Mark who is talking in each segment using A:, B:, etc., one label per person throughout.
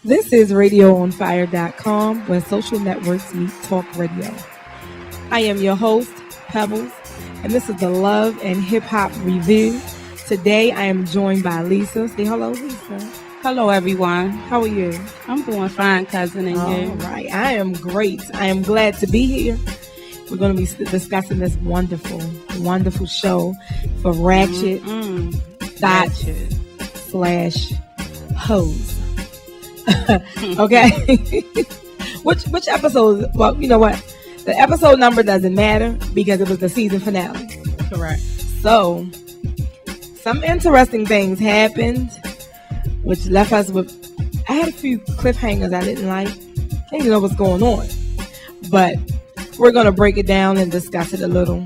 A: This is RadioOnFire.com, when social networks meet talk radio. I am your host, Pebbles, and this is the Love and Hip Hop Review. Today I am joined by Lisa. Say hello, Lisa.
B: Hello, everyone.
A: How are you?
B: I'm doing fine, cousin, and you?
A: All right. I am great. I am glad to be here. We're going to be discussing this wonderful, wonderful show for Ratchet /Hoes. Okay. Which episode? Well, you know what? The episode number doesn't matter because it was the season finale.
B: Correct.
A: So, some interesting things happened, which left us with. I had a few cliffhangers I didn't like. I didn't know what's going on, but we're gonna break it down and discuss it a little.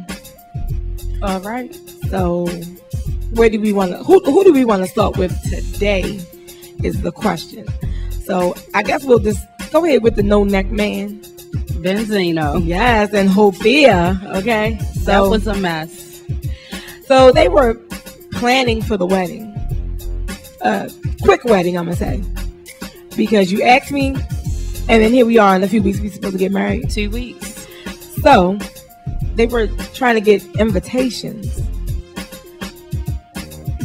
B: All right.
A: So, where do we want to? Who do we want to start with today? Is the question. So I guess we'll just go ahead with the no neck man,
B: Benzino.
A: Yes, and Hofia. Okay, so
B: that was a mess.
A: So they were planning for the wedding, quick wedding, I'm gonna say, because you asked me, and then here we are in a few weeks. We're supposed to get married.
B: 2 weeks.
A: So they were trying to get invitations.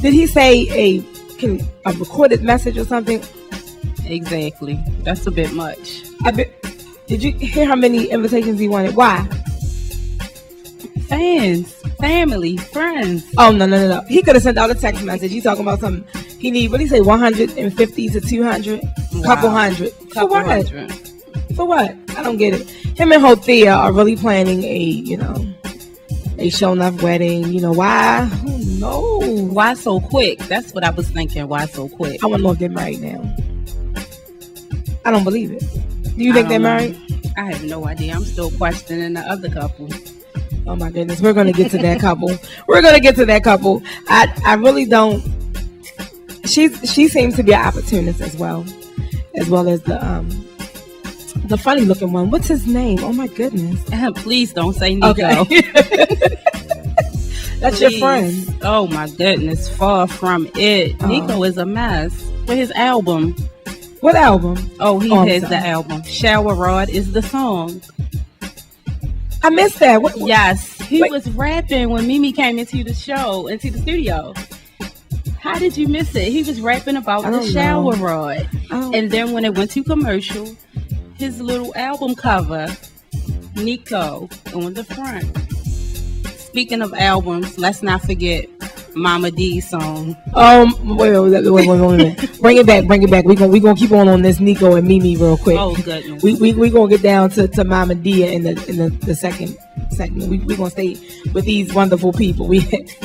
A: Did he say a recorded message or something?
B: Exactly. That's a bit much.
A: Did you hear how many invitations he wanted? Why?
B: Fans, family, friends.
A: Oh, no. He could have sent out a text message. He's talking about something. He need, what did he say, 150 to 200?
B: Wow.
A: Couple hundred.
B: Couple
A: For what?
B: hundred.
A: For what? I don't get it. Him and Hofia are really planning a show enough wedding. You know why? Who knows?
B: Why so quick? That's what I was thinking. Why so quick?
A: I want to know if they're married now. I don't believe it. Do you think they're married?
B: I have no idea. I'm still questioning the other couple.
A: Oh my goodness, we're going to get to that couple. I really don't. She seems to be an opportunist as well as the funny looking one. What's his name? Oh my goodness.
B: Please don't say Nico.
A: Okay. That's your friend.
B: Oh my goodness, far from it. Nico is a mess with his album.
A: What album?
B: Oh, he has the album. Shower Rod is the song.
A: I missed that.
B: Yes, he was rapping when Mimi came into the studio. How did you miss it? He was rapping about the shower rod. And then when it went to commercial, his little album cover, Nico on the front. Speaking of albums, let's not forget Mama D's song. Wait.
A: Bring it back. We gonna keep on this Nico and Mimi real quick.
B: Oh goodness.
A: We gonna get down to Mama D in the second segment. We gonna stay with these wonderful people.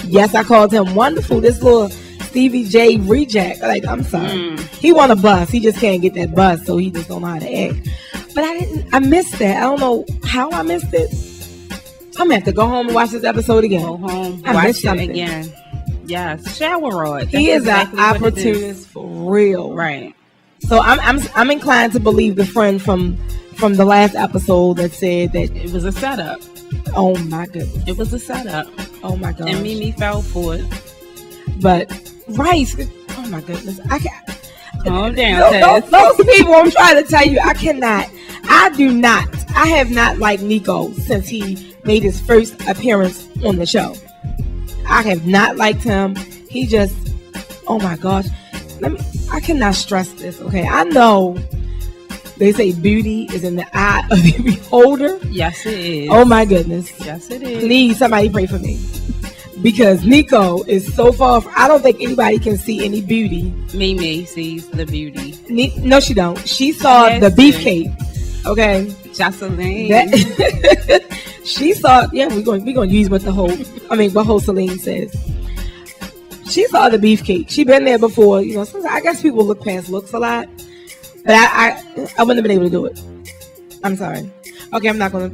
A: Yes, I called him wonderful. This little Stevie J reject. Like, I'm sorry. He want a bus. He just can't get that bus, so he just don't know how to act. But I missed that. I don't know how I missed it. I'm gonna have to go home and watch this episode again.
B: Go home, watch it again. Yes, shower rod.
A: He is an opportunist for real,
B: right?
A: So I'm inclined to believe the friend from the last episode that said that
B: it was a setup.
A: Oh my goodness,
B: it was a setup.
A: Oh my god,
B: and Mimi fell for it.
A: But Rice, oh my goodness, I can't.
B: Calm down,
A: those people. I'm trying to tell you, I cannot. I have not liked Nico since he made his first appearance on the show. I have not liked him. He just, oh my gosh. I cannot stress this, okay? I know they say beauty is in the eye of the beholder.
B: Yes, it is.
A: Oh my goodness.
B: Yes, it is.
A: Please, somebody pray for me. Because Nico is so far I don't think anybody can see any beauty.
B: Mimi sees the beauty.
A: No, she don't. She saw the beefcake. Okay.
B: Joseline.
A: She saw, we're gonna use what Joseline says. She saw the beefcake. She been there before, I guess people look past looks a lot. But I wouldn't have been able to do it. I'm sorry. Okay, I'm not gonna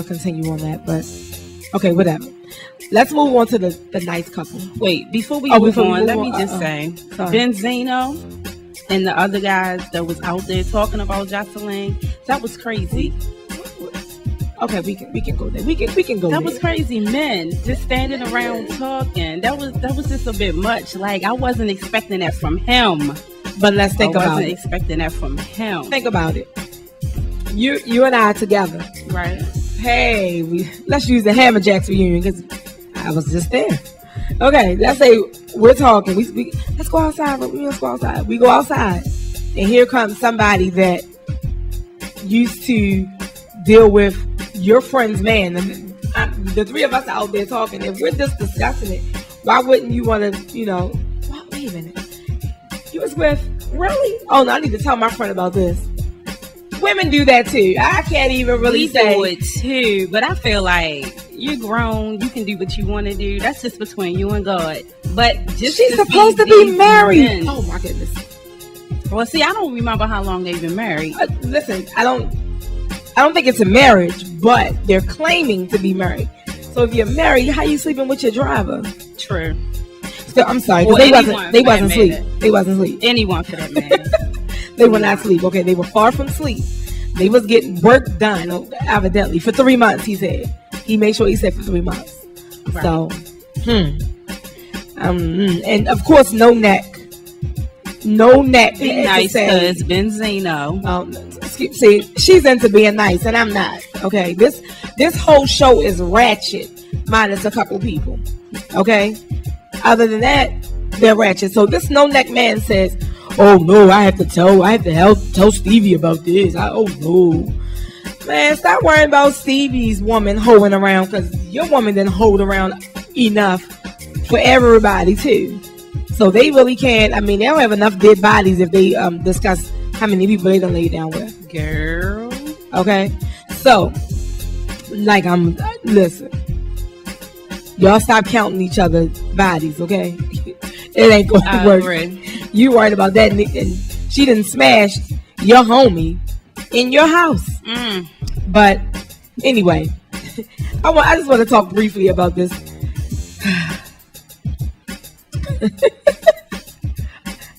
A: continue on that, but okay, whatever. Let's move on to the nice couple.
B: Wait, before we move on, let me just say, Benzino and the other guys that was out there talking about Joseline, that was crazy.
A: Okay, we can go there. We can go there.
B: That was crazy. Men just standing around talking. That was just a bit much. Like, I wasn't expecting that from him.
A: But let's think about it.
B: I wasn't expecting that from him.
A: Think about it. You and I together.
B: Right.
A: Hey, let's use the Hammer Jacks reunion because I was just there. Okay, let's say we're talking. We let's go outside. Let's go outside. We go outside, and here comes somebody that used to deal with your friend's man. And the three of us out there talking, and we're just discussing it. Why wouldn't you want to, wait a minute. You was with, really? Oh, no, I need to tell my friend about this. Women do that too. I can't even really say.
B: We do it too, but I feel like you're grown. You can do what you want to do. That's just between you and God. But just
A: she's supposed to be married. Men. Oh my goodness.
B: Well, see, I don't remember how long they've been married.
A: Listen, I don't think it's a marriage, but they're claiming to be married. So if you're married, how you sleeping with your driver?
B: True.
A: So, I'm sorry, because they wasn't asleep. They wasn't asleep.
B: Anyone for that matter.
A: They were not asleep. Okay, they were far from sleep. They was getting work done, evidently, for 3 months, he said. He made sure he said for 3 months. Right. So, and of course, no neck. No neck.
B: Be nice, because Benzino.
A: See, she's into being nice, and I'm not. Okay, this whole show is ratchet, minus a couple people. Okay, other than that, they're ratchet. So this no neck man says, "Oh no, I have to tell Stevie about this." Oh no, man, stop worrying about Stevie's woman holding around, because your woman didn't hold around enough for everybody too. So they really can't. I mean, they don't have enough dead bodies if they discuss how many people they done lay down with.
B: Girl.
A: Okay, so listen. Y'all stop counting each other's bodies, okay? It ain't going to work.
B: Right.
A: You worried about that, and she didn't smash your homie in your house. But anyway, I just want to talk briefly about this.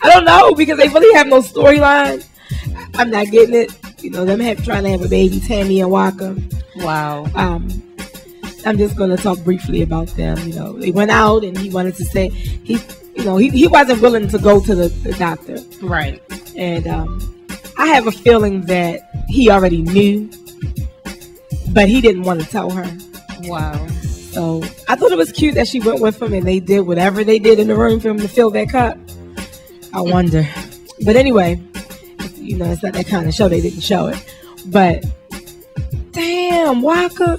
A: I don't know, because they really have no storyline. I'm not getting it. Them trying to have a baby, Tammy and Waka.
B: Wow.
A: I'm just going to talk briefly about them. They went out, and he wanted to say he wasn't willing to go to the doctor.
B: Right.
A: And I have a feeling that he already knew, but he didn't want to tell her.
B: Wow.
A: So I thought it was cute that she went with him, and they did whatever they did in the room for him to fill that cup. I wonder. But anyway, it's not that kind of show. They didn't show it. But damn, Waka.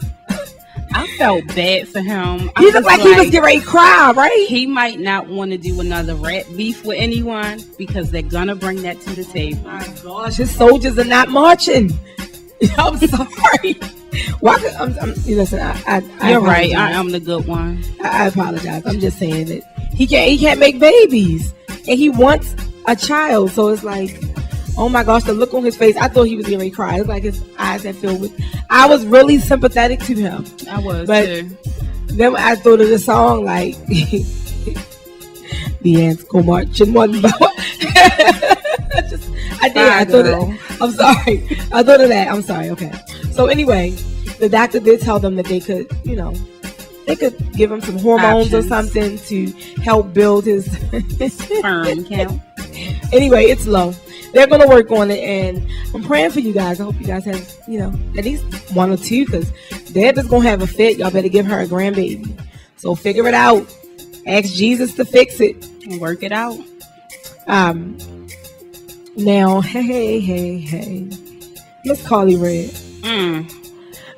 B: I felt bad for him.
A: He looked like he was getting ready to cry, right?
B: He might not want to do another rat beef with anyone, because they're going to bring that to the table.
A: Oh my gosh, his soldiers are not marching. I'm sorry. Waka, listen,
B: you're right. I'm the good one.
A: I apologize. I'm just saying that he can't make babies, and he wants a child. So it's like, oh my gosh, the look on his face. I thought he was getting ready to cry. It's like his eyes had filled with. I was really sympathetic to him.
B: I was,
A: but
B: too.
A: Then I thought of the song like the ants go marching one by one. I did. I thought of, I'm sorry. I thought of that. I'm sorry. Okay. So anyway, the doctor did tell them that they could, they could give him some hormones or something to help build his
B: sperm count.
A: Anyway, it's low. They're going to work on it, and I'm praying for you guys. I hope you guys have, at least one or two, because Deb is going to have a fit. Y'all better give her a grandbaby. So figure it out. Ask Jesus to fix it.
B: And work it out.
A: Now, hey. Miss Carly Red.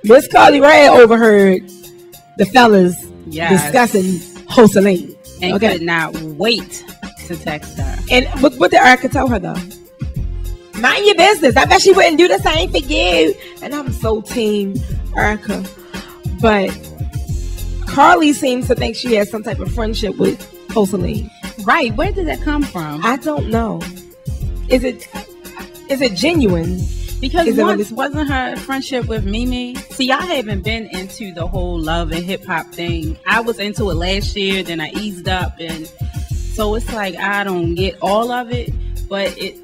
A: Miss Carly Red overheard the fellas discussing Joseline.
B: And could not wait to text her.
A: And what did Erica tell her, though? Mind your business. I bet she wouldn't do the same for you. And I'm so team Erica. But Carly seems to think she has some type of friendship with Joseline.
B: Right. Where did that come from?
A: I don't know. Is it genuine?
B: Because once wasn't her friendship with Mimi? See, I haven't been into the whole love and hip hop thing. I was into it last year, then I eased up, and so it's like I don't get all of it, but it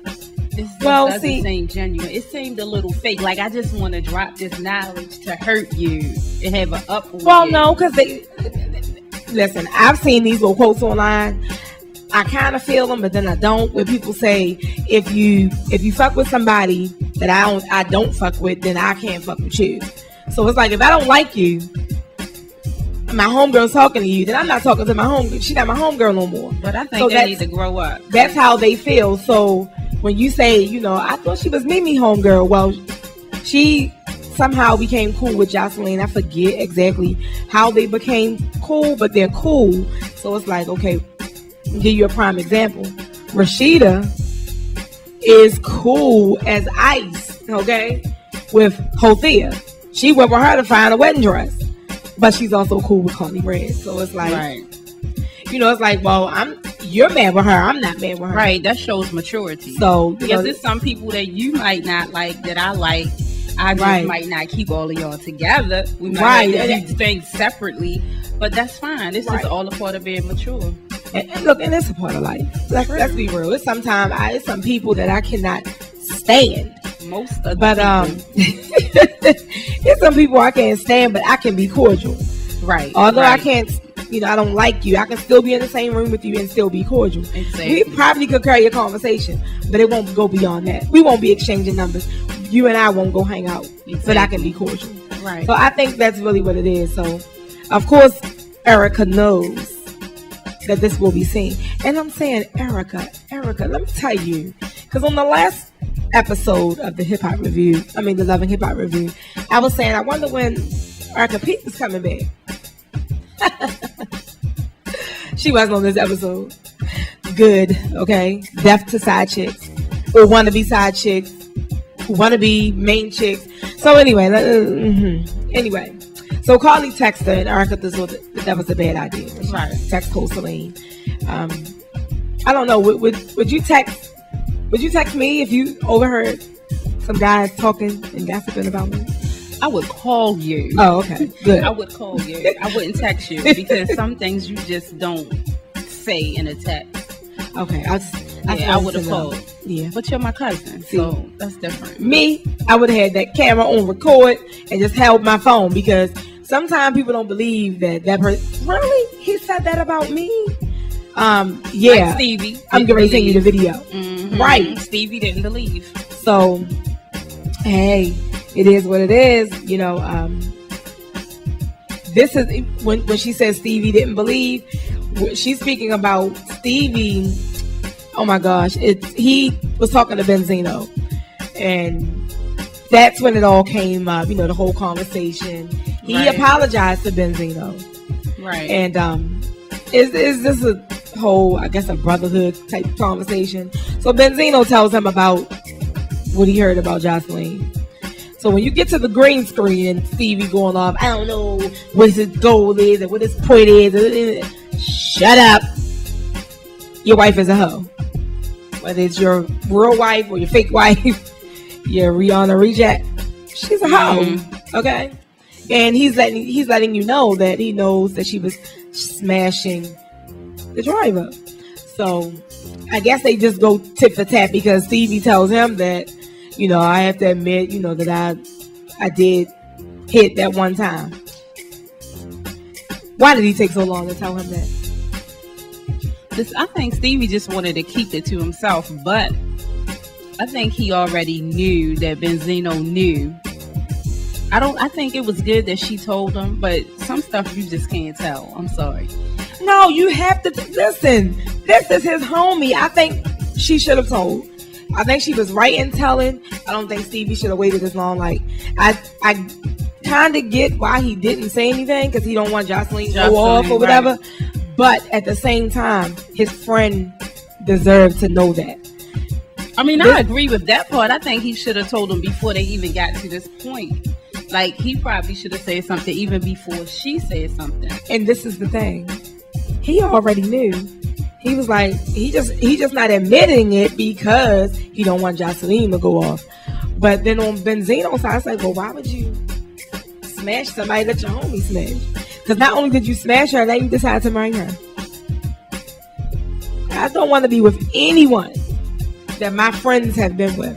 B: doesn't seem genuine. It seemed a little fake. Like I just want to drop this knowledge to hurt you and have an upward.
A: Well, no, because listen, I've seen these little quotes online. I kind of feel them, but then I don't. Where people say, if you fuck with somebody that I don't fuck with, then I can't fuck with you. So it's like, if I don't like you, my homegirl's talking to you, then I'm not talking to my homegirl. She's not my homegirl no more.
B: But I think they need to grow up.
A: That's how they feel. So when you say, I thought she was Mimi homegirl, well, she somehow became cool with Joseline. I forget exactly how they became cool, but they're cool. So it's like, okay, I'll give you a prime example. Rashida is cool as ice, okay, with Hosea. She went with her to find a wedding dress, but she's also cool with Carly Red. So it's like,
B: right.
A: It's like, well, you're mad with her, I'm not mad with her.
B: Right, that shows maturity.
A: So
B: because there's some people that you might not like that I like. I just might not keep all of y'all together. We might have to do things separately, but that's fine. This is all a part of being mature.
A: And look, and it's a part of life. Let's be real. It's it's some people that I cannot stand.
B: Most of
A: but it's some people I can't stand, but I can be cordial.
B: Right.
A: Although I can't, I don't like you, I can still be in the same room with you and still be cordial.
B: Exactly.
A: We probably could carry a conversation, but it won't go beyond that. We won't be exchanging numbers. You and I won't go hang out, but I can be cordial.
B: Right.
A: So I think that's really what it is. So, of course, Erica knows that this will be seen. And I'm saying, Erica, let me tell you, because on the last episode of the the Love and Hip Hop Review, I was saying, I wonder when Erica Pete is coming back. She wasn't on this episode. Good, okay? Deaf to side chicks, or want to be side chicks, who want to be main chicks. So anyway, so Carly texted her, and Erica thought that was a bad idea.
B: Right.
A: Text Joseline. I don't know. Would you text me if you overheard some guys talking and gossiping about me?
B: I would call you.
A: Oh, okay. Good.
B: I would call you. I wouldn't text you because some things you just don't say in a text.
A: Okay.
B: I would have called.
A: Yeah.
B: But you're my cousin, so that's different.
A: Me, I would have had that camera on record and just held my phone, because sometimes people don't believe that person. Really? He said that about me? Yeah.
B: Like Stevie.
A: I'm going to send you the video.
B: Mm-hmm.
A: Right.
B: Stevie didn't believe.
A: So, hey, it is what it is. This is when she says Stevie didn't believe. She's speaking about Stevie. Oh my gosh. He was talking to Benzino, and that's when it all came up, the whole conversation. He apologized to Benzino.
B: Right.
A: And is this a whole, I guess, a brotherhood type conversation? So Benzino tells him about what he heard about Joseline. So when you get to the green screen and Stevie going off, I don't know what his goal is and what his point is. Shut up. Your wife is a hoe. Whether it's your real wife or your fake wife, your Rihanna reject, she's a hoe. Okay? And he's letting you know that he knows that she was smashing the driver. So I guess they just go tit for tat, because Stevie tells him that, I have to admit, that I did hit that one time. Why did he take so long to tell him that?
B: I think Stevie just wanted to keep it to himself, but I think he already knew that Benzino knew. I think it was good that she told him, but some stuff you just can't tell. I'm sorry.
A: No, you have to listen. This is his homie. I think she should have told. I think she was right in telling. I don't think Stevie should have waited this long. Like, I kind of get why he didn't say anything, because he don't want Joseline to go off or whatever. Right. But at the same time, his friend deserved to know that.
B: I mean, I agree with that part. I think he should have told him before they even got to this point. Like, he probably should have said something even before she said something.
A: And this is the thing. He already knew. He was like, he just not admitting it because he don't want Joseline to go off. But then on Benzino's side, it's like, well, why would you smash somebody that your homie smashed? Because not only did you smash her, now you decided to marry her. I don't want to be with anyone that my friends have been with.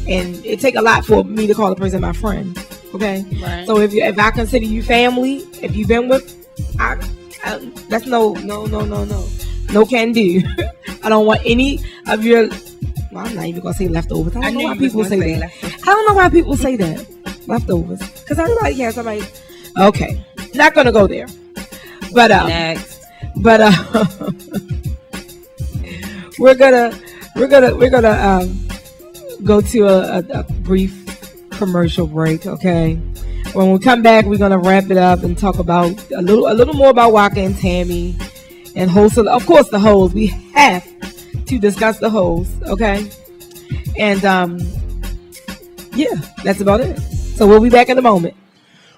A: And it take a lot for me to call a person my friend. Okay?
B: Right.
A: So if I consider you family, if you've been with, that's no. No can do. I don't want any of your. Well, I'm not even gonna say leftovers. I don't know why people say that. I don't know why people say that. Leftovers, because everybody has somebody. Okay, not gonna go there. But
B: next.
A: But we're gonna go to a brief commercial break. Okay. When we come back, we're gonna wrap it up and talk about a little more about Waka and Tammy and host. Of course, the hoes. We have to discuss the hoes. Okay. And yeah, that's about it. So we'll be back in a moment.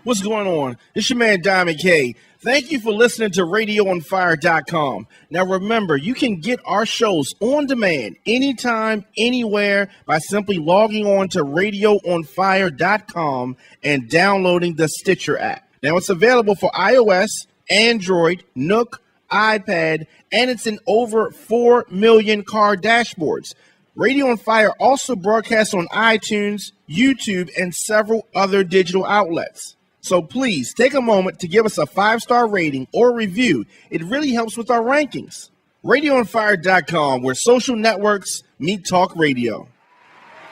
C: What's going on? It's your man Diamond K. Thank you for listening to RadioOnFire.com. Now remember, you can get our shows on demand anytime, anywhere by simply logging on to RadioOnFire.com and downloading the Stitcher app. Now it's available for iOS, Android, Nook, iPad, and it's in over 4 million car dashboards. Radio on Fire also broadcasts on iTunes, YouTube, and several other digital outlets. So please take a moment to give us a 5-star rating or review. It really helps with our rankings. RadioOnFire.com, where social networks meet talk radio.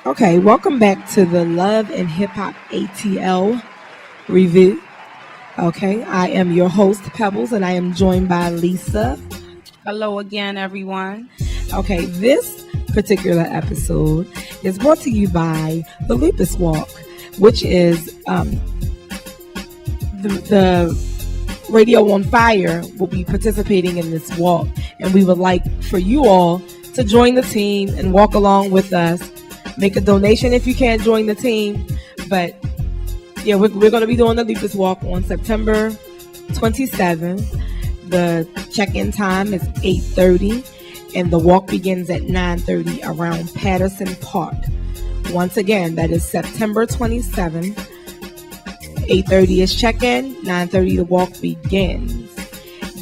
A: Okay, welcome back to the Love and Hip Hop ATL review. Okay, I am your host, Pebbles, and I am joined by Lisa.
B: Hello again, everyone.
A: Okay, this particular episode is brought to you by the Lupus Walk, which is the Radio on Fire will be participating in this walk, and we would like for you all to join the team and walk along with us. Make a donation if you can't join the team, but yeah, we're going to be doing the Lupus Walk on September 27th. The check-in time is 8:30, and the walk begins at 9:30 around Patterson Park. Once again, that is September 27th. 8:30 is check-in, 9:30 the walk begins.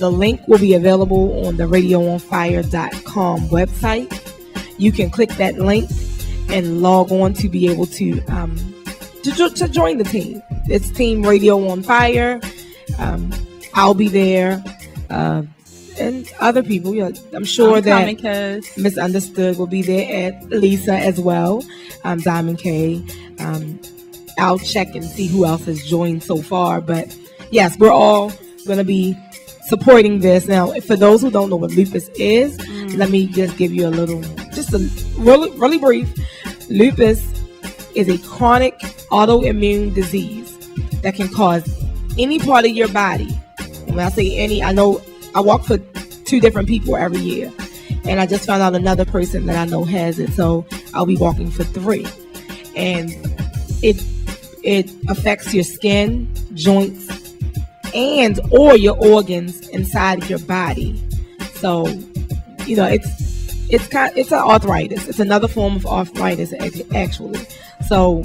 A: The link will be available on the RadioOnFire.com website. You can click that link and log on to be able to join the team. It's Team Radio on Fire. I'll be there, and other people. I'm sure that Misunderstood will be there, at Lisa as well. Diamond K. I'll check and see who else has joined so far. But yes, we're all going to be supporting this. Now, for those who don't know what lupus is, let me just give you really brief. Lupus is a chronic autoimmune disease that can cause any part of your body. And when I say any, I know I walk for 2 different people every year. And I just found out another person that I know has it. So I'll be walking for 3. And it affects your skin, joints, and or your organs inside of your body. So, it's an arthritis. It's another form of arthritis, actually. So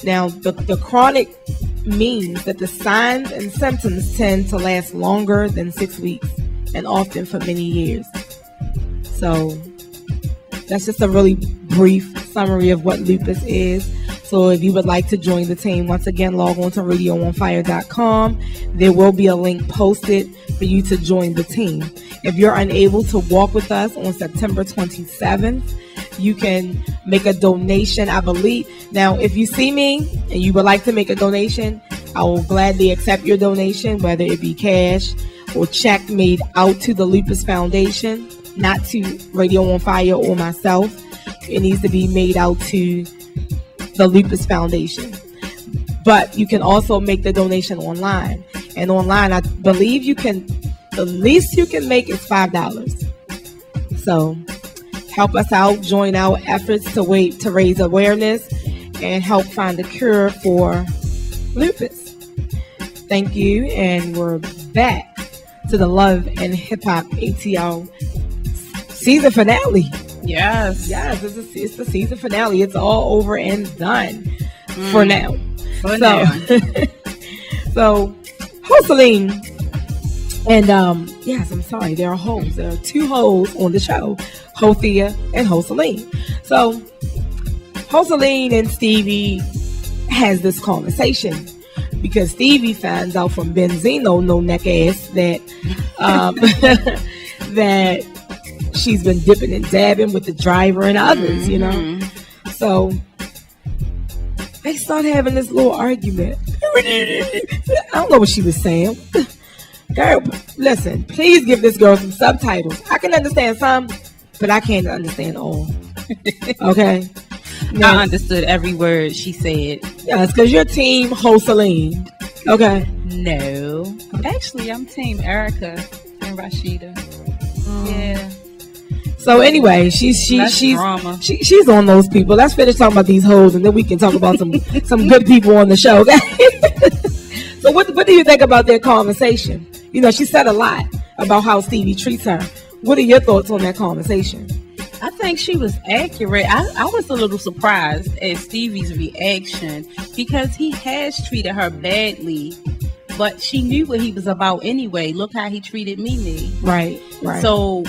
A: now the chronic means that the signs and symptoms tend to last longer than 6 weeks and often for many years. So that's just a really brief summary of what lupus is. So if you would like to join the team, once again, log on to RadioOnFire.com. There will be a link posted for you to join the team. If you're unable to walk with us on September 27th, you can make a donation, I believe. Now, if you see me and you would like to make a donation, I will gladly accept your donation, whether it be cash or check made out to the Lupus Foundation, not to Radio on Fire or myself. It needs to be made out to the Lupus Foundation. But you can also make the donation online. And online, I believe the least you can make is $5. So help us out, join our efforts to raise awareness and help find a cure for lupus. Thank you, and we're back to the Love and Hip Hop ATL season finale.
B: Yes,
A: it's the season finale. It's all over and done for now. So, Joseline, and yes, I'm sorry, there are hoes. There are 2 hoes on the show, Hothea and Joseline. So, Joseline and Stevie has this conversation because Stevie finds out from Benzino, no neck ass, that that she's been dipping and dabbing with the driver and others, you know. So they start having this little argument. I don't know what she was saying. Girl, listen, please give this girl some subtitles. I can understand some, but I can't understand all. Okay?
B: Now, I understood every word she said.
A: Yeah, it's because you're team Joseline. Okay?
B: No. Actually, I'm team Erica and Rashida. Yeah.
A: So anyway, she's on those people. Let's finish talking about these hoes, and then we can talk about some good people on the show. Okay? So what do you think about their conversation? You know, she said a lot about how Stevie treats her. What are your thoughts on that conversation?
B: I think she was accurate. I was a little surprised at Stevie's reaction because he has treated her badly, but she knew what he was about anyway. Look how he treated Mimi.
A: Right.
B: So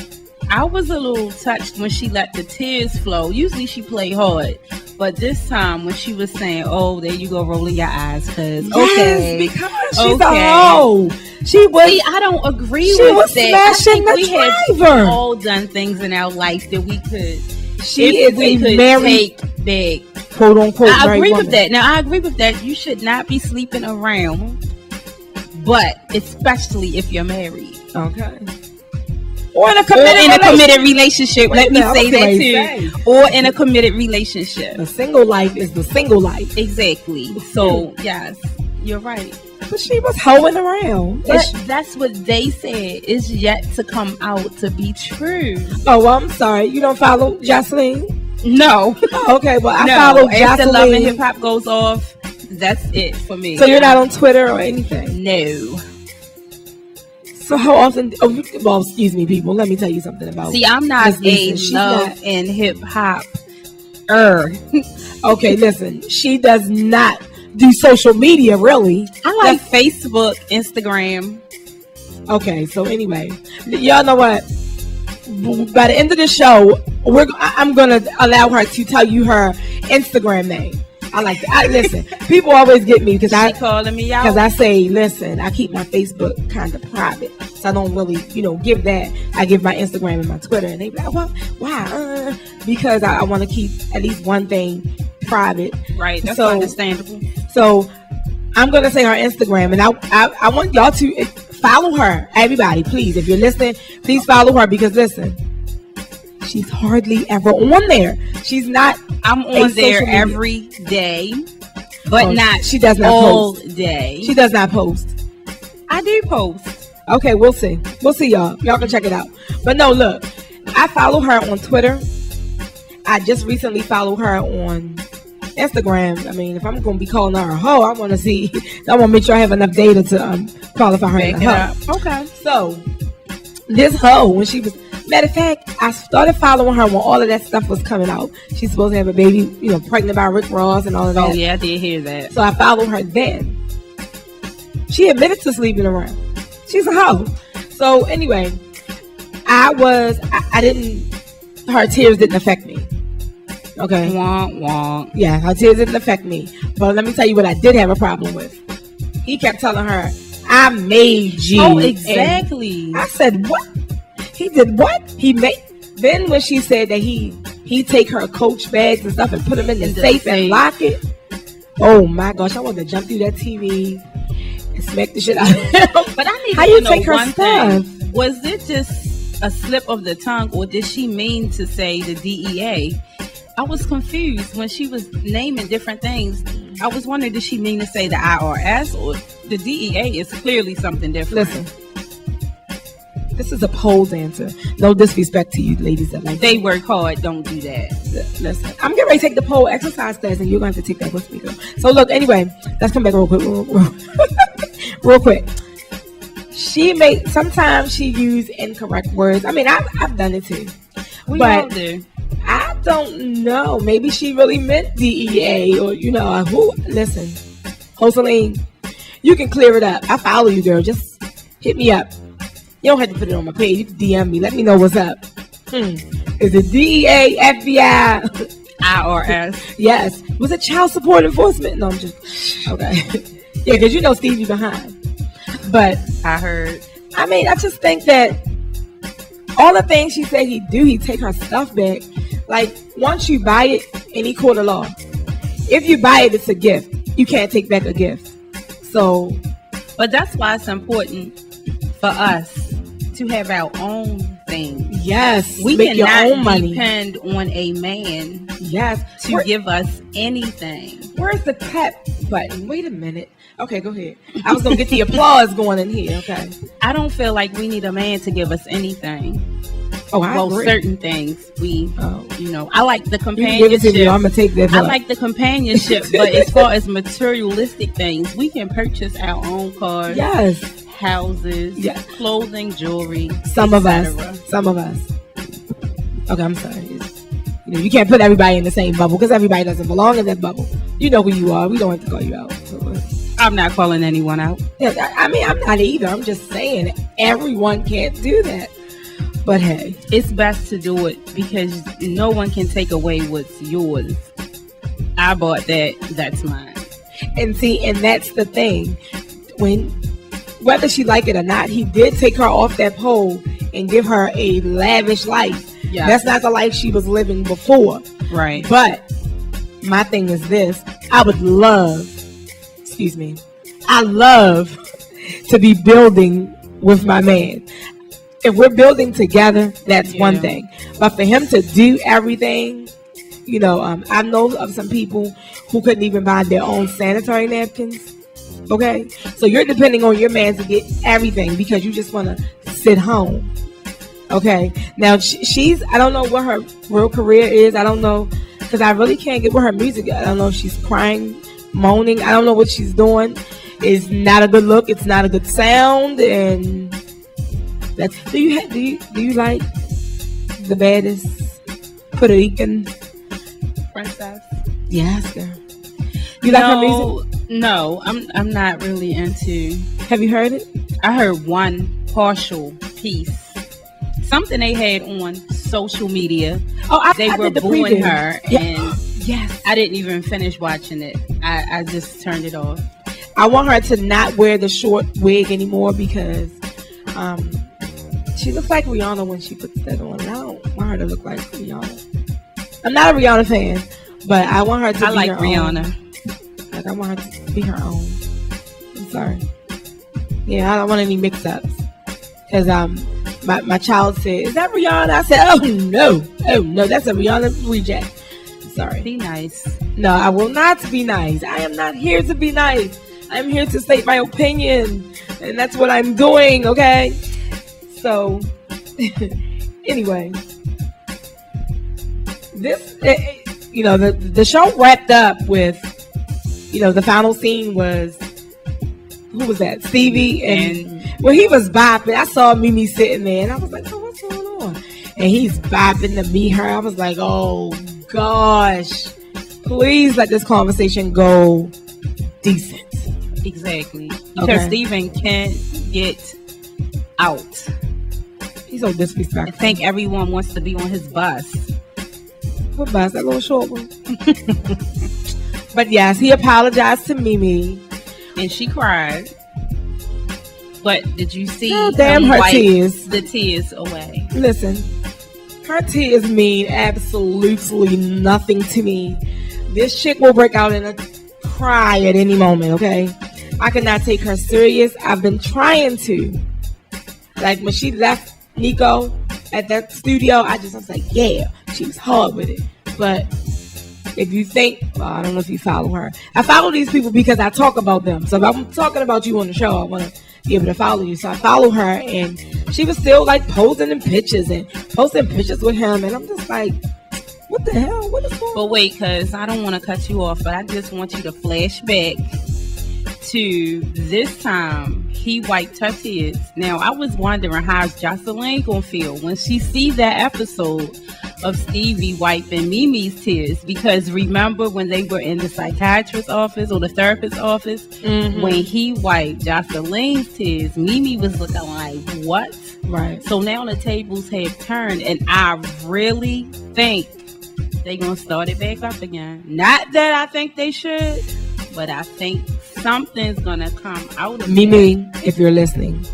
B: I was a little touched when she let the tears flow. Usually she played hard, but this time when she was saying, "Oh, there you go, rolling your eyes," because
A: because she's a hoe. She was.
B: See, I don't agree
A: she
B: with
A: was
B: that.
A: Smashing
B: I think
A: the
B: we
A: driver.
B: have all done things in our life that we could.
A: She is a married,
B: take back,
A: quote unquote.
B: I agree with
A: woman.
B: that. Now I agree with that. You should not be sleeping around, but especially if you're married.
A: Okay. Or in a committed relationship.
B: Let me say that too. Or in a committed relationship.
A: The single life is the single life.
B: Exactly. So yes, you're right.
A: But she was hoeing around.
B: But that's what they said is yet to come out to be true.
A: Oh, well, I'm sorry. You don't follow Joseline?
B: No.
A: Okay, well, I follow Joseline.
B: After Love and Hip Hop goes off, that's it for me.
A: So you're not on Twitter or anything?
B: No.
A: So how often? Well, excuse me, people. Let me tell you something about.
B: See, I'm not a Love and Hip Hop.
A: Okay, listen. She does not do social media, really.
B: I like Facebook, Instagram.
A: Okay, so anyway, y'all know what? By the end of the show, I'm gonna allow her to tell you her Instagram name. I like that. Listen, people always get me because
B: she calling me out
A: because I say, listen, I keep my Facebook kind of private, so I don't really, give that. I give my Instagram and my Twitter, and they be like, well, why? Because I want to keep at least one thing private.
B: Right. That's understandable.
A: So I'm gonna say her Instagram, and I want y'all to follow her. Everybody, please, if you're listening, please follow her because listen, she's hardly ever on there. She's not.
B: I'm on there every day, but
A: she does not
B: all
A: post.
B: day.
A: She does not post.
B: I do post.
A: Okay, we'll see. We'll see, y'all. Y'all can check it out. But no, look, I follow her on Twitter. I just recently followed her on Instagram. I mean, if I'm going to be calling her a hoe, I want to make sure I have enough data to qualify her as a hoe.
B: Okay.
A: So, this hoe, when she was, matter of fact, I started following her when all of that stuff was coming out. She's supposed to have a baby, pregnant by Rick Ross and all of that.
B: Oh, yeah, I did hear that.
A: So, I followed her then. She admitted to sleeping around. She's a hoe. So, anyway, her tears didn't affect me. Okay.
B: Wonk, wonk.
A: Yeah, her tears didn't affect me. But let me tell you what I did have a problem with. He kept telling her, I made you.
B: Oh, exactly.
A: And I said, what? He did what? Then when she said that he take her Coach bags and stuff and put them in the safe and lock it. Oh my gosh, I wanted to jump through that TV and smack the shit out of him.
B: But I need
A: How
B: to
A: you
B: know
A: take her
B: one
A: stuff?
B: thing. Was it just a slip of the tongue, or did she mean to say the DEA? I was confused when she was naming different things. I was wondering, did she mean to say the IRS or the DEA is clearly something different?
A: Listen, this is a pole dancer. No disrespect to you ladies that like
B: they work hard. Don't do that.
A: Listen, I'm getting ready to take the pole exercise class, and you're going to have to take that with me, girl. So look, anyway, let's come back real quick. Real quick. Sometimes she used incorrect words. I mean, I've done it too.
B: We all do.
A: I don't know. Maybe she really meant DEA or, who. Listen, Joseline, you can clear it up. I follow you, girl. Just hit me up. You don't have to put it on my page. You can DM me. Let me know what's up. Is it DEA, FBI,
B: IRS?
A: Yes. Was it child support enforcement? No, I'm just okay. Yeah, because Stevie behind. But
B: I heard.
A: I mean, I just think that All the things she said he'd do, he'd take her stuff back. Like, once you buy it, any court of law, if you buy it, it's a gift. You can't take back a gift. So,
B: but that's why it's important for us to have our own thing.
A: Yes,
B: we
A: make your own money.
B: Depend on a man.
A: Yes,
B: to give us anything.
A: Where's the clap button? Wait a minute. Okay, go ahead. I was gonna get the applause going in here. Okay.
B: I don't feel like we need a man to give us anything.
A: Oh, I agree.
B: Certain things I like the companionship.
A: You give it to me, I'm gonna take that.
B: I like the companionship, but as far as materialistic things, we can purchase our own cars.
A: Yes.
B: Houses. Yes. Clothing, jewelry.
A: Some of us. Okay, I'm sorry. You can't put everybody in the same bubble because everybody doesn't belong in that bubble. You know who you are. We don't have to call you out. So,
B: I'm not calling anyone out.
A: Yeah, I mean, I'm not either. I'm just saying everyone can't do that. But hey,
B: it's best to do it because no one can take away what's yours. I bought that. That's mine.
A: And see, and that's the thing. Whether she like it or not, he did take her off that pole and give her a lavish life. Yes. That's not the life she was living before.
B: Right.
A: But my thing is this. I love to be building with my man. If we're building together, that's one thing. But for him to do everything, I know of some people who couldn't even buy their own sanitary napkins. Okay? So you're depending on your man to get everything because you just want to sit home. Okay? Now, I don't know what her real career is. I don't know because I really can't get with her music. I don't know if she's crying, moaning. I don't know what she's doing. It's not a good look. It's not a good sound. And do you like the baddest Puerto Rican
B: princess?
A: Yes, girl. You like her music?
B: No, I'm not really into.
A: Have you heard it?
B: I heard one partial piece. Something they had on social media. They were booing her, and
A: yes,
B: I didn't even finish watching it. I just turned it off.
A: I want her to not wear the short wig anymore because she looks like Rihanna when she puts that on. I don't want her to look like Rihanna. I'm not a Rihanna fan, but I want her to be her
B: Rihanna.
A: Own. Like, I want her to be her own. I'm sorry. Yeah, I don't want any mix-ups. Because my child said, "Is that Rihanna?" I said, "Oh no, that's a Rihanna reject." Sorry.
B: Be nice.
A: No, I will not be nice. I am not here to be nice. I'm here to state my opinion, and that's what I'm doing. Okay. So, anyway, this, the show wrapped up with, the final scene was, who was that? Stevie and he was bopping. I saw Mimi sitting there, and I was like, "Oh, what's going on?" And he's bopping to meet her. I was like, "Oh gosh, please let this conversation go decent."
B: Exactly, because Steven can't get out.
A: He's so disrespectful.
B: I think everyone wants to be on his bus.
A: What bus? That little short one. But yes, he apologized to Mimi.
B: And she cried. But did you see
A: her tears?
B: The tears away.
A: Listen, her tears mean absolutely nothing to me. This chick will break out in a cry at any moment, okay? I cannot take her serious. I've been trying to. Like, when she left Nico at that studio, I was like, yeah, she was hard with it. But if you think, I don't know if you follow her. I follow these people because I talk about them. So if I'm talking about you on the show, I want to be able to follow you. So I follow her, and she was still like posing in pictures and posting pictures with him. And I'm just like, what the hell? What is going on?
B: But wait, because I don't want to cut you off, but I just want you to flash back to this time he wiped her tears. Now, I was wondering how Joseline gonna feel when she sees that episode of Stevie wiping Mimi's tears, because remember when they were in the psychiatrist's office or the therapist's office, when he wiped Joseline's tears, Mimi was looking like, what?
A: Right.
B: So now the tables have turned, and I really think they're gonna start it back up again. Not that I think they should, but I think something's gonna come out of
A: Mimi, if you're listening,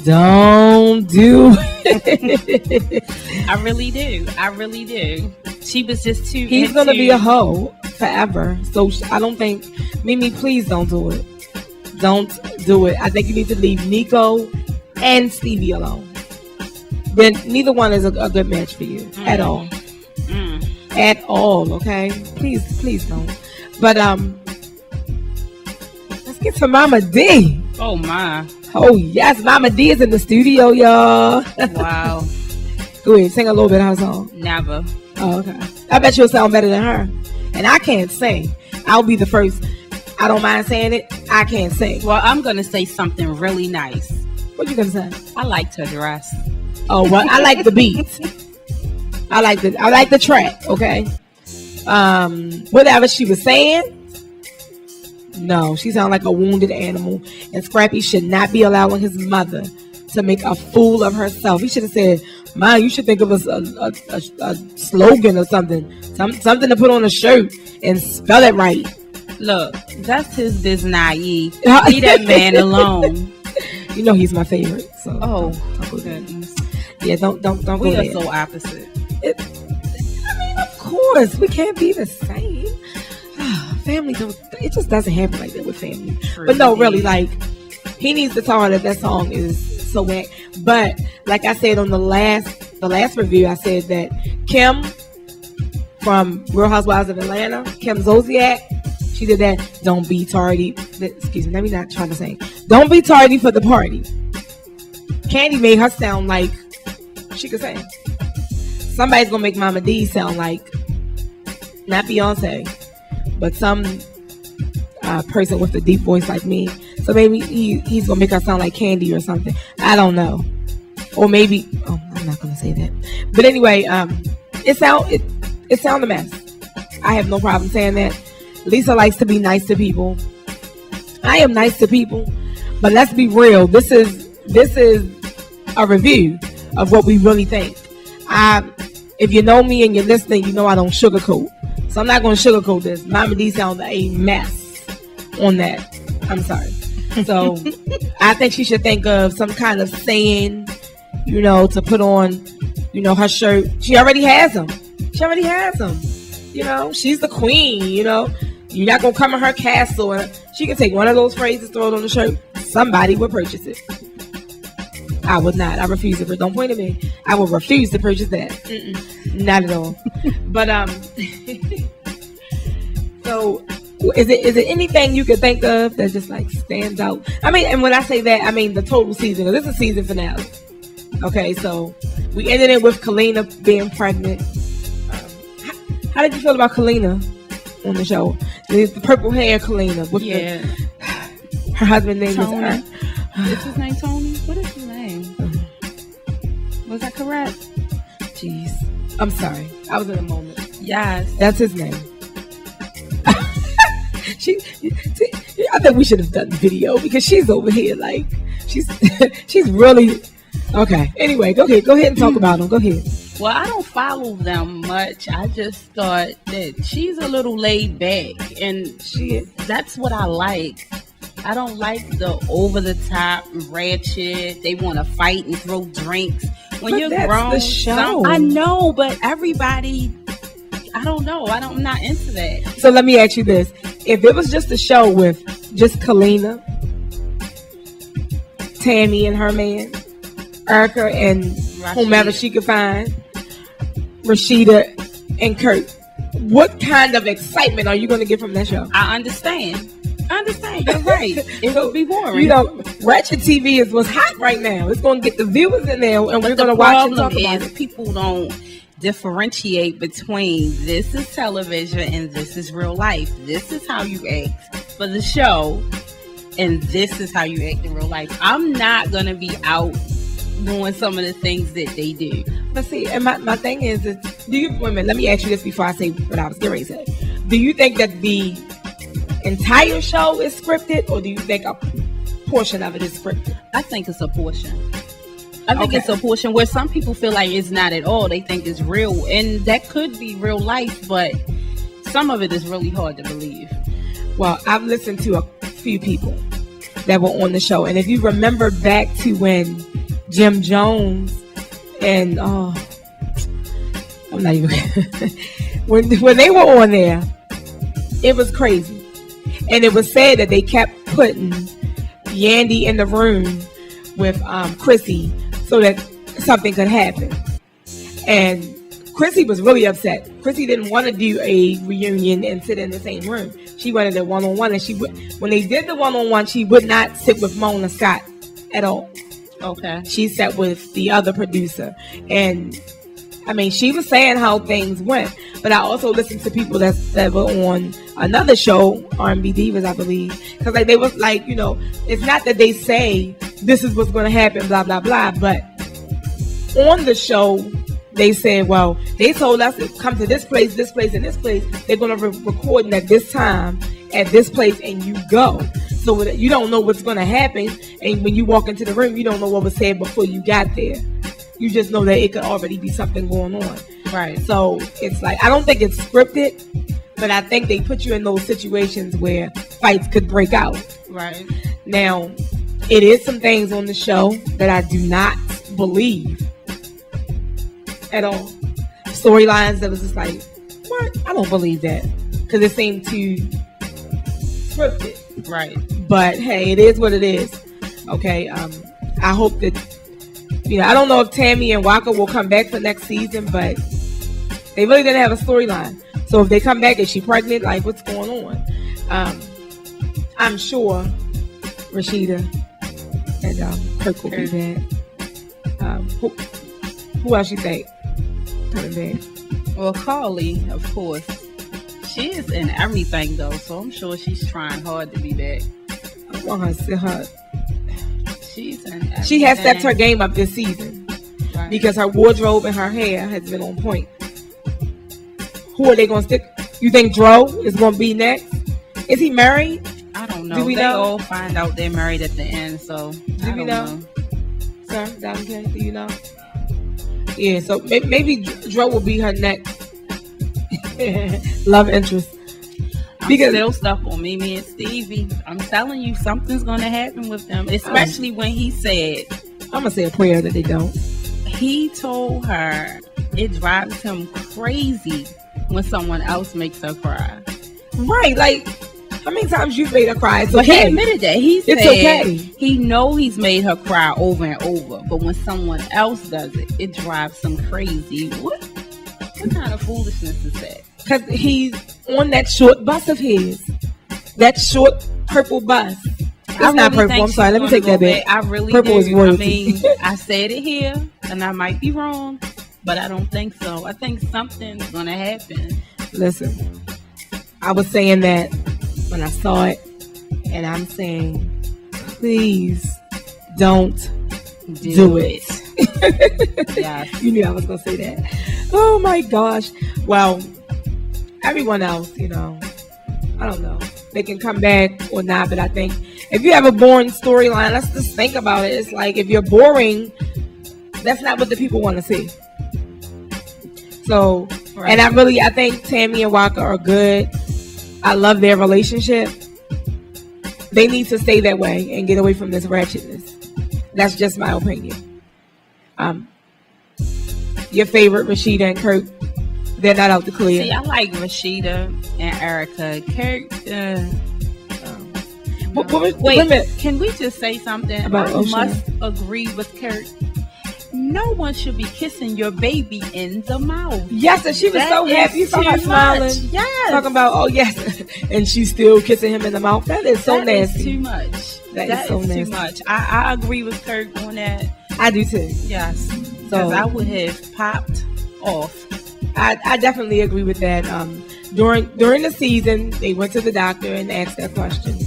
A: Don't do it.
B: I really do. She was just too.
A: He's gonna be a hoe forever. So I don't think, Mimi, please don't do it. Don't do it. I think you need to leave Nico and Stevie alone. Then neither one is a good match for you at all. At all, okay? Please don't. But let's get to Mama D.
B: Oh my.
A: Oh yes, Mama D is in the studio, y'all.
B: Wow.
A: Go ahead, sing a little bit of her song.
B: Never.
A: Oh, okay. I bet you'll sound better than her. And I can't sing. I'll be the first. I don't mind saying it. I can't sing.
B: Well, I'm gonna say something really nice.
A: What you gonna say?
B: I liked her dress.
A: Oh, well, I like the beats. I like the track. Okay. Whatever she was saying. No, she sounded like a wounded animal. And Scrappy should not be allowing his mother to make a fool of herself. He should have said, "Ma, you should think of a slogan or something to put on a shirt and spell it right."
B: Look, that's his business. Leave that man alone.
A: You know he's my favorite. So
B: don't go there.
A: Yeah, don't go there.
B: We are so opposite.
A: I mean, of course, we can't be the same. Family it just doesn't happen like that with family. True, but no, really, like, he needs to tell her that song is so whack. But like I said on the last review, I said that Kim from Real Housewives of Atlanta, Kim Zolciak, she did that "Don't Be Tardy." Excuse me, let me not try to sing. "Don't be tardy for the party." Candy made her sound like she could sing. Somebody's gonna make Mama D sound like not Beyonce, but some person with a deep voice like me. So maybe he's gonna make her sound like Candy or something. I don't know. Or maybe I'm not gonna say that. But anyway, it sound a mess. I have no problem saying that. Lisa likes to be nice to people. I am nice to people, but let's be real. This is a review of what we really think. If you know me and you're listening, you know I don't sugarcoat. So I'm not going to sugarcoat this. Mama D sounded a mess on that. I'm sorry. So I think she should think of some kind of saying, to put on, her shirt. She already has them. She's the queen, You're not going to come in her castle. And she can take one of those phrases, throw it on the shirt. Somebody would purchase it. I would not. I refuse to. Don't point at me. I will refuse to purchase that. Not at all. But so is it anything you could think of that just like stands out? I mean, and when I say that, I mean the total season. This is season finale. Okay, so we ended it with Kalina being pregnant. How did you feel about Kalina on the show? The purple hair Kalina. With her husband's name
B: Tony.
A: is
B: Is his name Tony? What is his name? Was that correct?
A: Jeez. I'm sorry. I was in a moment.
B: Yes.
A: That's his name. I think we should have done the video because she's over here like she's really okay. Anyway, go ahead and talk about them. Go ahead.
B: Well, I don't follow them much. I just thought that she's a little laid back, and that's what I like. I don't like the over the top ratchet. They want to fight and throw drinks. When you're grown,
A: the show.
B: I know, but everybody, I don't know. I'm not into that.
A: So let me ask you this: if it was just a show with just Kalina, Tammy and her man, Erica and whomever she could find, Rashida and Kurt, what kind of excitement are you going to get from that show?
B: I understand. You're right. It would be boring.
A: Ratchet TV is what's hot right now. It's going to get the viewers in there, and we're going to watch and talk about it.
B: People don't differentiate between this is television and this is real life. This is how you act for the show, and this is how you act in real life. I'm not going to be out doing some of the things that they do.
A: But see, and my thing is let me ask you this before I say what I was getting ready to say. Do you think that the entire show is scripted, or do you think a portion of it is scripted?
B: I think it's a portion. I think it's a portion where some people feel like it's not at all. They think it's real, and that could be real life, but some of it is really hard to believe.
A: Well, I've listened to a few people that were on the show, and if you remember back to when Jim Jones, and I'm not even when they were on there, it was crazy, and it was said that they kept putting Yandy in the room with Chrissy so that something could happen, and Chrissy was really upset. Chrissy didn't want to do a reunion and sit in the same room. She wanted a one-on-one, and when they did the one-on-one, she would not sit with Mona Scott at all.
B: Okay. She
A: sat with the other producer, and I mean, she was saying how things went. But I also listened to people that were on another show, R&B Divas, I believe, because like they was like, you know, it's not that they say this is what's going to happen, blah blah blah, but on the show, they said, well, they told us to come to this place, and this place. They're going to record at this time, at this place, and you go. So that you don't know what's going to happen. And when you walk into the room, you don't know what was said before you got there. You just know that it could already be something going on.
B: Right.
A: So it's like, I don't think it's scripted, but I think they put you in those situations where fights could break out.
B: Right.
A: Now, it is some things on the show that I do not believe at all. Storylines that was just like, what? I don't believe that. Because it seemed too scripted.
B: Right.
A: But hey, it is what it is. Okay. I hope that, you know, I don't know if Tammy and Waka will come back for next season, but they really didn't have a storyline. So if they come back, is she pregnant? Like, what's going on? I'm sure Rashida and Kirk will be back. Who else you think coming back?
B: Well, Carly, of course. She is in everything, though, so I'm sure she's trying hard to be back.
A: I want her to see her.
B: She's in everything.
A: She has stepped her game up this season, right, because her wardrobe and her hair has been on point. Who are they going to stick? You think Dro is going to be next? Is he married?
B: I don't know.
A: Do we
B: they
A: know?
B: all find out they're married at the end, so
A: do we know? Sir, do you know? Yeah, so maybe Dro will be her next love interest.
B: Because still stuck on Mimi and Stevie. I'm telling you, something's going to happen with them, especially when he said,
A: I'm going to say a prayer that they don't.
B: He told her it drives him crazy when someone else makes her cry.
A: Right, like, how many times you've made her cry?
B: But he admitted that. He said
A: it's okay.
B: He know he's made her cry over and over, but when someone else does it, it drives him crazy. What kind of foolishness is that?
A: Because he's on that short bus of his. That short purple bus. It's not purple. I'm sorry. Let me take that back.
B: I really
A: purple is royalty.
B: I mean, I said it here, and I might be wrong, but I don't think so. I think something's going to happen.
A: Listen, I was saying that when I saw it, and I'm saying, please don't do it.
B: Yes.
A: You knew I was going to say that. Oh, my gosh. Well, everyone else, you know, I don't know. They can come back or not, but I think if you have a boring storyline, let's just think about it. It's like if you're boring, that's not what the people want to see. So, right. And I think Tammy and Waka are good. I love their relationship. They need to stay that way and get away from this ratchetness. That's just my opinion. Your favorite, Rashida and Kurt, they're not out to clear.
B: See, I like Rashida and Erica. Kurt, wait, can we just say something?
A: About
B: I must agree with Kurt. No one should be kissing your baby in the mouth.
A: Yes, and she was so happy. You saw her smiling.
B: Yes.
A: Talking about, oh, yes. And she's still kissing him in the mouth. That is so nasty.
B: That is too much. That is so nasty. Too much. I agree with Kurt on that.
A: I do too.
B: Yes. Because I would have popped off.
A: I definitely agree with that. During the season, they went to the doctor and asked that question.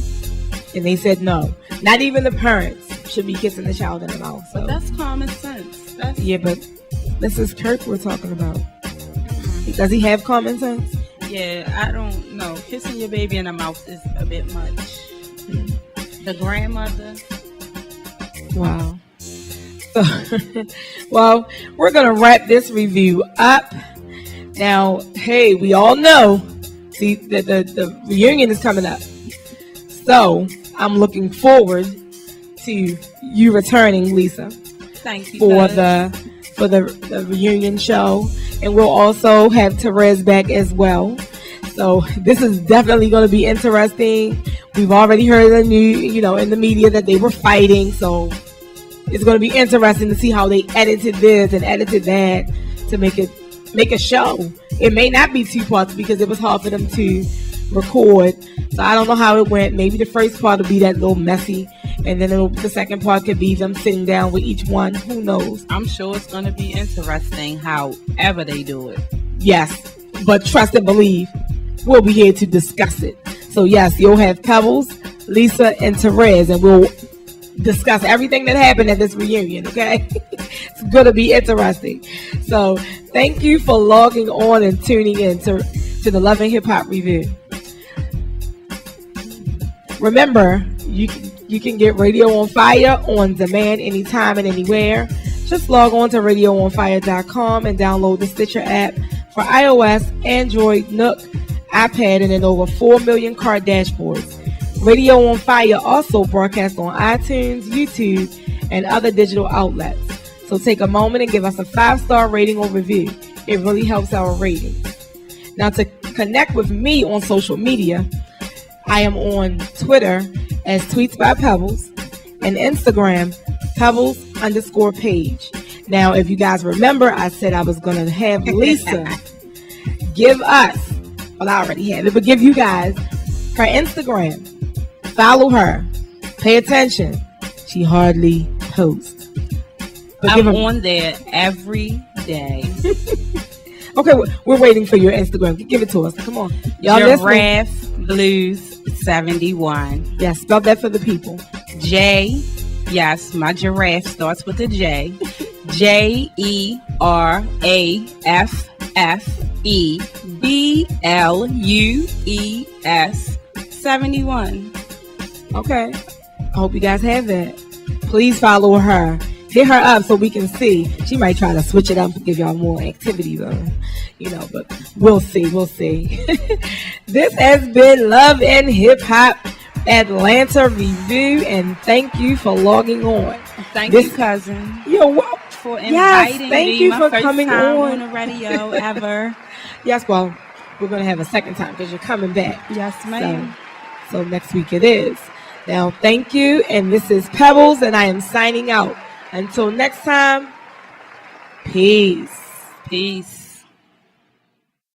A: And they said no. Not even the parents should be kissing the child in the mouth. So.
B: But that's common sense.
A: Yeah, but this is Kirk we're talking about. Mm-hmm. Does he have common sense?
B: Yeah, I don't know. Kissing your baby in the mouth is a bit much. Mm-hmm. The grandmother.
A: Wow. So, well, we're going to wrap this review up. Now, hey, we all know, see, the reunion is coming up. So, I'm looking forward to you returning, Lisa.
B: Thank you
A: for the reunion show, and we'll also have Therese back as well. So this is definitely going to be interesting. We've already heard the in the media that they were fighting, so it's going to be interesting to see how they edited this and edited that to make a show. It may not be 2 parts because it was hard for them to record. So I don't know how it went. Maybe the first part will be that little messy, and then the second part could be them sitting down with each one. Who knows?
B: I'm sure it's going to be interesting however they do it.
A: Yes, but trust and believe, we'll be here to discuss it. So yes, you'll have Pebbles, Lisa, and Therese, and we'll discuss everything that happened at this reunion, okay? It's going to be interesting. So thank you for logging on and tuning in to the Love and Hip Hop Review. Remember, you can get Radio on Fire on demand anytime and anywhere. Just log on to RadioOnFire.com and download the Stitcher app for iOS, Android, Nook, iPad, and in over 4 million car dashboards. Radio on Fire also broadcasts on iTunes, YouTube, and other digital outlets. So take a moment and give us a 5-star rating or review. It really helps our ratings. Now, to connect with me on social media, I am on Twitter as Tweets by Pebbles and Instagram, Pebbles_page. Now, if you guys remember, I said I was going to have Lisa give us, well, I already have it, but give you guys her Instagram. Follow her. Pay attention. She hardly posts. But
B: I'm on there every day.
A: Okay, we're waiting for your Instagram. Give it to us. Come on. Y'all
B: Giraffe Blues 71.
A: Yes, spell that for the people.
B: J, yes, my giraffe starts with a J. JERAFFEBLUES 71.
A: Okay. I hope you guys have that. Please follow her. Hit her up so we can see. She might try to switch it up and give y'all more activities on, but we'll see. We'll see. This has been Love and Hip Hop Atlanta Review, and thank you for logging on.
B: Thank you, cousin.
A: You're welcome.
B: For inviting
A: thank
B: me.
A: you
B: My
A: for
B: first
A: coming
B: time
A: on
B: the radio ever.
A: Yes, well, we're going to have a second time because you're coming back.
B: Yes, ma'am.
A: So next week it is. Now, thank you, and this is Pebbles, and I am signing out. Until next time, peace.
B: Peace.